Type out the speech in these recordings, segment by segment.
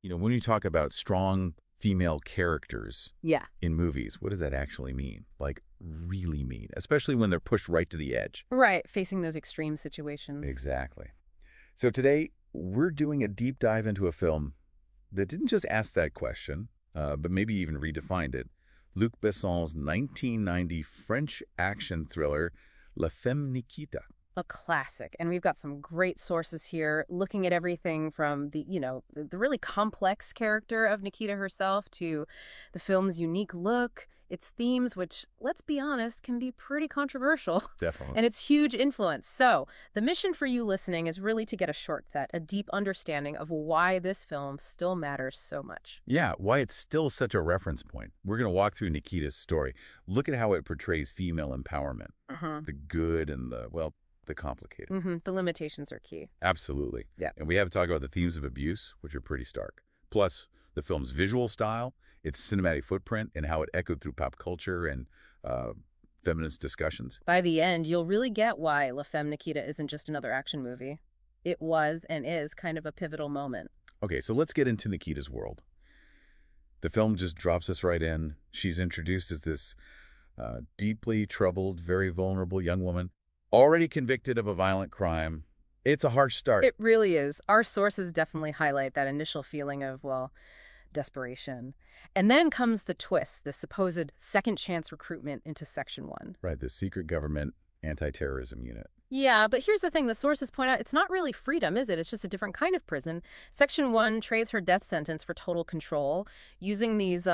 When you talk about strong female characters Yeah. in movies, what does that actually mean? Like, really mean, especially when they're pushed right to the edge. Right, facing those extreme situations. Exactly. So today, we're doing a deep dive into a film that didn't just ask that question, but maybe even redefined it. Luc Besson's 1990 French action thriller, La Femme Nikita. A classic. And we've got some great sources here looking at everything from the really complex character of Nikita herself to the film's unique look, its themes, which, let's be honest, can be pretty controversial, Definitely. and its huge influence. So the mission for you listening is really to get a shortcut, a deep understanding of why this film still matters so much. Yeah, why it's still such a reference point. We're going to walk through Nikita's story. Look at how it portrays female empowerment, the good and the complicated. The limitations are key. Absolutely. Yeah. And we have to talk about the themes of abuse, which are pretty stark. Plus, the film's visual style, its cinematic footprint, and how it echoed through pop culture and feminist discussions. By the end, you'll really get why La Femme Nikita isn't just another action movie. It was and is kind of a pivotal moment. Okay, so let's get into Nikita's world. The film just drops us right in. She's introduced as this deeply troubled, very vulnerable young woman, already convicted of a violent crime. It's a harsh start. It really is. Our sources definitely highlight that initial feeling of, desperation. And then comes the twist, the supposed second chance recruitment into Section 1. Right, the secret government anti-terrorism unit. Yeah, but here's the thing. The sources point out it's not really freedom, is it? It's just a different kind of prison. Section 1 trades her death sentence for total control, using these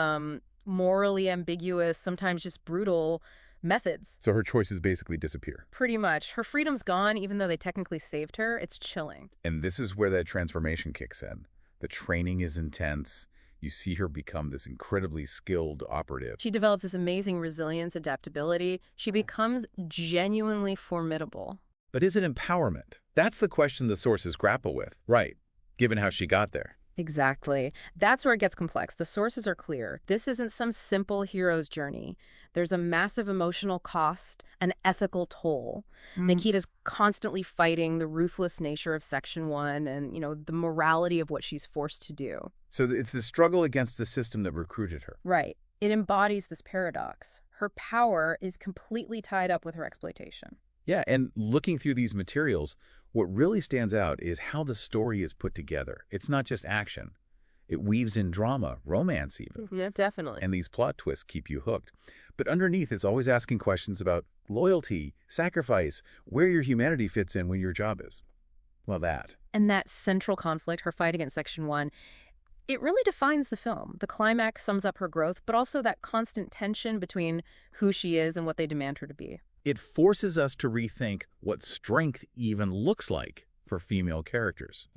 morally ambiguous, sometimes just brutal methods. So her choices basically disappear. Pretty much. Her freedom's gone, even though they technically saved her. It's chilling. And this is where that transformation kicks in. The training is intense. You see her become this incredibly skilled operative. She develops this amazing resilience, adaptability. She becomes genuinely formidable. But is it empowerment? That's the question the sources grapple with, right, given how she got there. Exactly. That's where it gets complex. The sources are clear. This isn't some simple hero's journey. There's a massive emotional cost, an ethical toll. Nikita's constantly fighting the ruthless nature of Section 1 and, the morality of what she's forced to do. So it's the struggle against the system that recruited her. Right. It embodies this paradox. Her power is completely tied up with her exploitation. Yeah, and looking through these materials, what really stands out is how the story is put together. It's not just action. It weaves in drama, romance even. Yeah, definitely. And these plot twists keep you hooked. But underneath, it's always asking questions about loyalty, sacrifice, where your humanity fits in when your job is. Well, that. And that central conflict, her fight against Section 1, it really defines the film. The climax sums up her growth, but also that constant tension between who she is and what they demand her to be. It forces us to rethink what strength even looks like for female characters.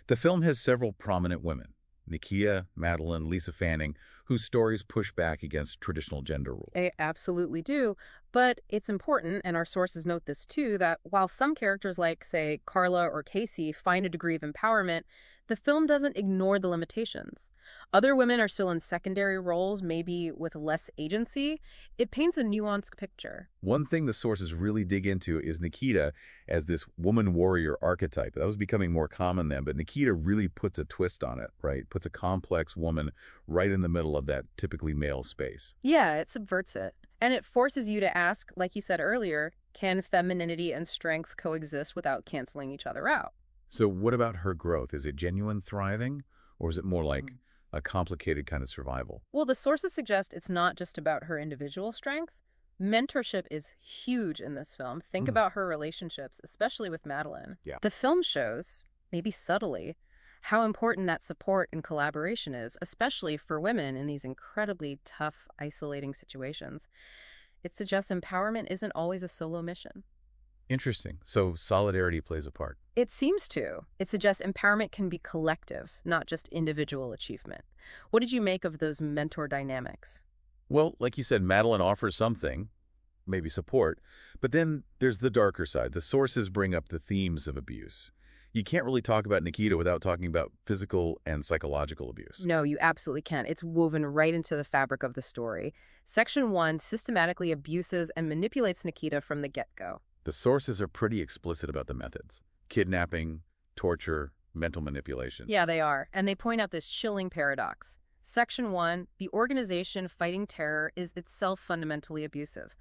The film has several prominent women, Nikita, Madeline, Lisa Fanning, whose stories push back against traditional gender roles. They absolutely do. But it's important, and our sources note this too, that while some characters like, say, Carla or Casey find a degree of empowerment, the film doesn't ignore the limitations. Other women are still in secondary roles, maybe with less agency. It paints a nuanced picture. One thing the sources really dig into is Nikita as this woman warrior archetype. That was becoming more common then, but Nikita really puts a twist on it, right? Puts a complex woman right in the middle of that typically male space. Yeah, it subverts it. And it forces you to ask, like you said earlier, can femininity and strength coexist without canceling each other out? So what about her growth? Is it genuine thriving, or is it more like a complicated kind of survival? Well, the sources suggest it's not just about her individual strength. Mentorship is huge in this film. Think about her relationships, especially with Madeline. Yeah. The film shows, maybe subtly, how important that support and collaboration is, especially for women in these incredibly tough, isolating situations. It suggests empowerment isn't always a solo mission. Interesting. So solidarity plays a part. It seems to. It suggests empowerment can be collective, not just individual achievement. What did you make of those mentor dynamics? Well, like you said, Madeline offers something, maybe support, but then there's the darker side. The sources bring up the themes of abuse. You can't really talk about Nikita without talking about physical and psychological abuse. No, you absolutely can't. It's woven right into the fabric of the story. Section 1 systematically abuses and manipulates Nikita from the get-go. The sources are pretty explicit about the methods. Kidnapping, torture, mental manipulation. Yeah, they are. And they point out this chilling paradox. Section 1, the organization fighting terror is itself fundamentally abusive.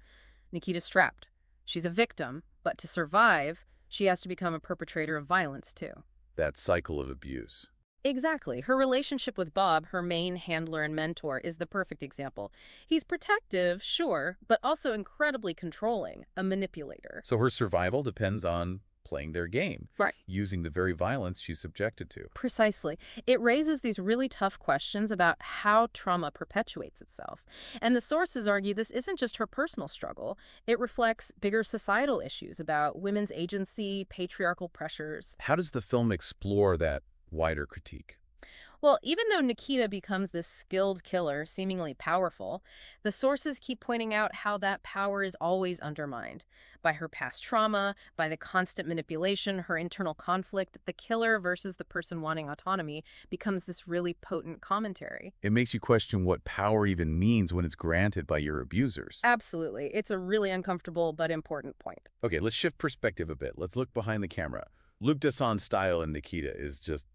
Nikita's trapped. She's a victim, but to survive, she has to become a perpetrator of violence, too. That cycle of abuse. Exactly. Her relationship with Bob, her main handler and mentor, is the perfect example. He's protective, sure, but also incredibly controlling, a manipulator. So her survival depends on playing their game, Right. using the very violence she's subjected to. Precisely. It raises these really tough questions about how trauma perpetuates itself. And the sources argue this isn't just her personal struggle. It reflects bigger societal issues about women's agency, patriarchal pressures. How does the film explore that wider critique? Well, even though Nikita becomes this skilled killer, seemingly powerful, the sources keep pointing out how that power is always undermined by her past trauma, by the constant manipulation, her internal conflict. The killer versus the person wanting autonomy becomes this really potent commentary. It makes you question what power even means when it's granted by your abusers. Absolutely. It's a really uncomfortable but important point. Okay, let's shift perspective a bit. Let's look behind the camera. Luc Besson's style in Nikita is just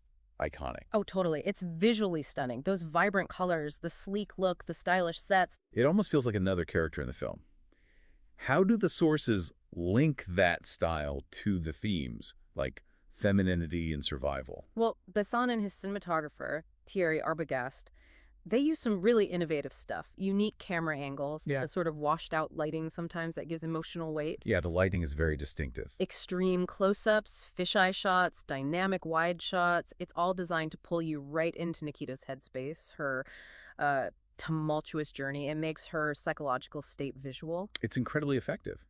iconic. Oh, totally. It's visually stunning. Those vibrant colors, the sleek look, the stylish sets. It almost feels like another character in the film. How do the sources link that style to the themes, like femininity and survival? Well, Besson and his cinematographer, Thierry Arbogast, they use some really innovative stuff. Unique camera angles, the sort of washed-out lighting sometimes that gives emotional weight. Yeah, the lighting is very distinctive. Extreme close-ups, fisheye shots, dynamic wide shots. It's all designed to pull you right into Nikita's headspace, her tumultuous journey. It makes her psychological state visual. It's incredibly effective.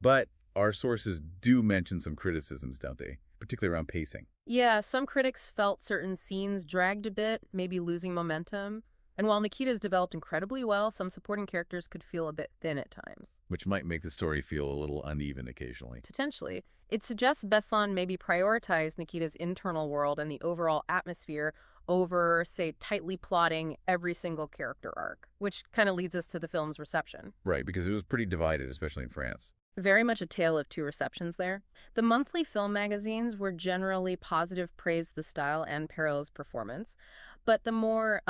But our sources do mention some criticisms, don't they? Particularly around pacing. Yeah, some critics felt certain scenes dragged a bit, maybe losing momentum. And while Nikita's developed incredibly well, some supporting characters could feel a bit thin at times. Which might make the story feel a little uneven occasionally. Potentially. It suggests Besson maybe prioritized Nikita's internal world and the overall atmosphere over, say, tightly plotting every single character arc, which kind of leads us to the film's reception. Right, because it was pretty divided, especially in France. Very much a tale of two receptions there. The monthly film magazines were generally positive, praised the style and Perrault's performance. But the more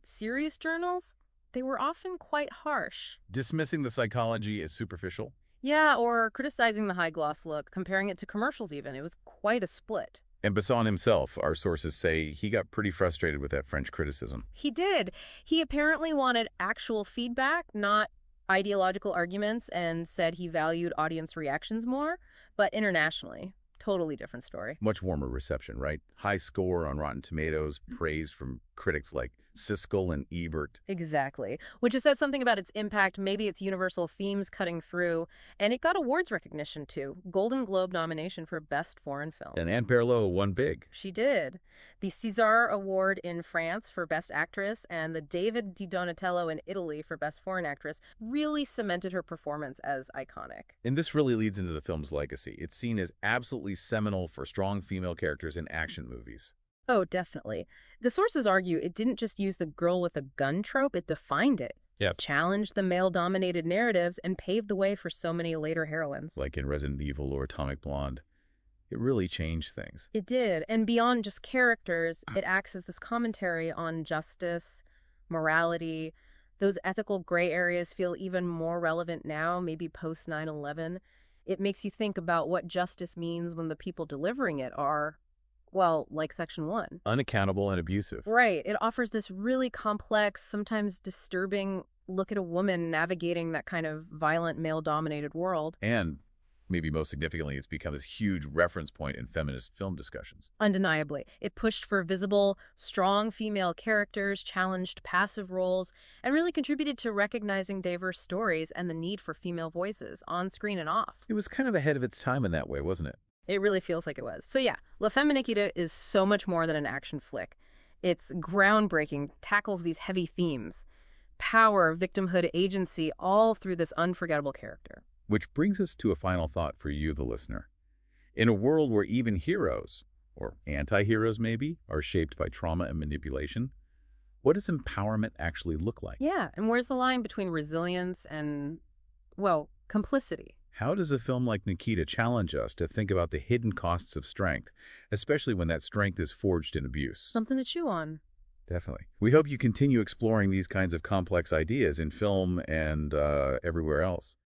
serious journals, they were often quite harsh. Dismissing the psychology as superficial? Yeah, or criticizing the high-gloss look, comparing it to commercials even. It was quite a split. And Besson himself, our sources say, he got pretty frustrated with that French criticism. He did. He apparently wanted actual feedback, not ideological arguments, and said he valued audience reactions more, but internationally. Totally different story. Much warmer reception, right? High score on Rotten Tomatoes, praise from critics like Siskel and Ebert. Exactly. Which just says something about its impact, maybe its universal themes cutting through. And it got awards recognition, too. Golden Globe nomination for Best Foreign Film. And Anne Perrault won big. She did. The César Award in France for Best Actress and the David Di Donatello in Italy for Best Foreign Actress really cemented her performance as iconic. And this really leads into the film's legacy. It's seen as absolutely seminal for strong female characters in action movies. Oh, definitely. The sources argue it didn't just use the girl with a gun trope, it defined it. Yep. Challenged the male-dominated narratives and paved the way for so many later heroines. Like in Resident Evil or Atomic Blonde. It really changed things. It did. And beyond just characters, it acts as this commentary on justice, morality. Those ethical gray areas feel even more relevant now, maybe post 9/11. It makes you think about what justice means when the people delivering it are, well, like Section 1. Unaccountable and abusive. Right. It offers this really complex, sometimes disturbing look at a woman navigating that kind of violent, male-dominated world. And maybe most significantly, it's become this huge reference point in feminist film discussions. Undeniably. It pushed for visible, strong female characters, challenged passive roles, and really contributed to recognizing diverse stories and the need for female voices, on screen and off. It was kind of ahead of its time in that way, wasn't it? It really feels like it was. So yeah, La Femme Nikita is so much more than an action flick. It's groundbreaking, tackles these heavy themes. Power, victimhood, agency, all through this unforgettable character. Which brings us to a final thought for you, the listener. In a world where even heroes, or anti-heroes maybe, are shaped by trauma and manipulation, what does empowerment actually look like? Yeah, and where's the line between resilience and, well, complicity? How does a film like Nikita challenge us to think about the hidden costs of strength, especially when that strength is forged in abuse? Something to chew on. Definitely. We hope you continue exploring these kinds of complex ideas in film and everywhere else.